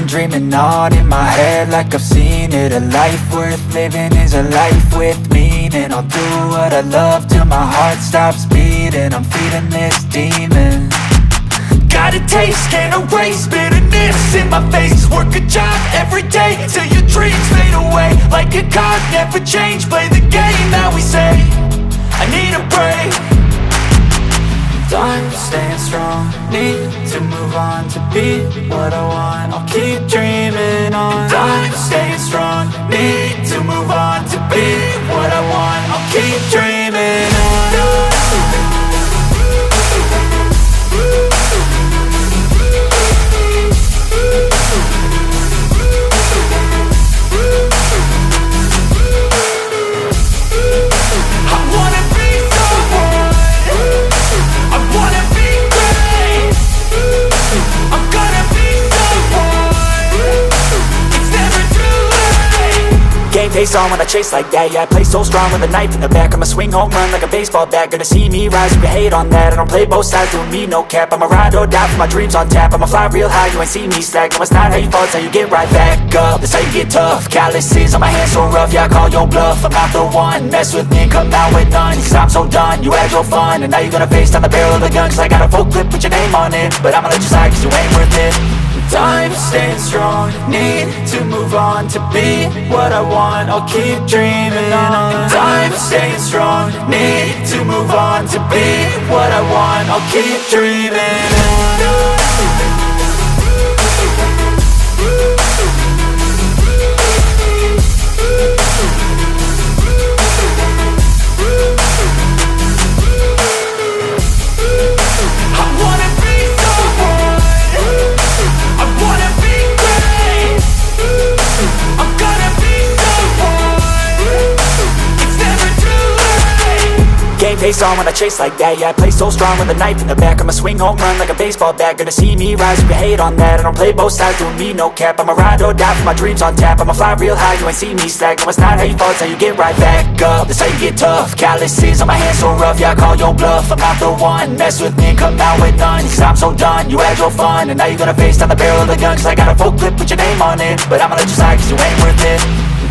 dreaming on in my head like I've seen it. A life worth living is a life with meaning. I'll do what I love till my heart stops beating. I'm feeding this demon. Got a taste, can't erase bitterness in my face. Work a job every day till your dreams fade away. Like a card, never change, play the game that we say. I need a break. I'm staying strong, need to move on to be what I want. I'll keep dreaming on. I'm staying strong, need to move on to be what I want. I'll keep dreaming on. Game face on when I chase like that. Yeah, I play so strong with a knife in the back. I'ma swing home run like a baseball bat. Gonna see me rise if you hate on that. I don't play both sides, doing me no cap. I'ma ride or die for my dreams on tap. I'ma fly real high, you ain't see me slack. No, it's not how you fall, it's how you get right back up. That's how you get tough. Calluses on my hands so rough, yeah, I call your bluff. I'm not the one, mess with me and come out with none. Cause I'm so done, you had your fun. And now you're gonna face down the barrel of the gun. Cause I got a full clip, put your name on it. But I'ma let you slide cause you ain't worth it. I'm staying strong, need to move on to be what I want. I'll keep dreaming on. I'm staying strong, need to move on to be what I want. I'll keep dreaming on. Face on when I chase like that. Yeah, I play so strong with a knife in the back. I'ma swing home run like a baseball bat. Gonna see me rise if you hate on that. I don't play both sides, doing me no cap. I'ma ride or die for my dreams on tap. I'ma fly real high, you ain't see me slack. No, it's not how you fall, it's how you get right back up. That's how you get tough. Calluses on my hands so rough, yeah, I call your bluff. I'm not the one, mess with me and come out with none. Cause I'm so done, you had your fun. And now you're gonna face down the barrel of the gun. Cause I got a full clip, put your name on it. But I'ma let you slide cause you ain't worth it.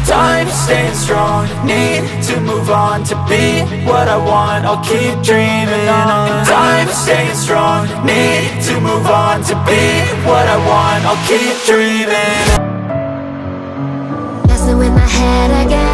I'm staying strong, need to move on to be what I want. I'll keep dreaming on. I'm staying strong, need to move on to be what I want. I'll keep dreaming. Messing with my head again.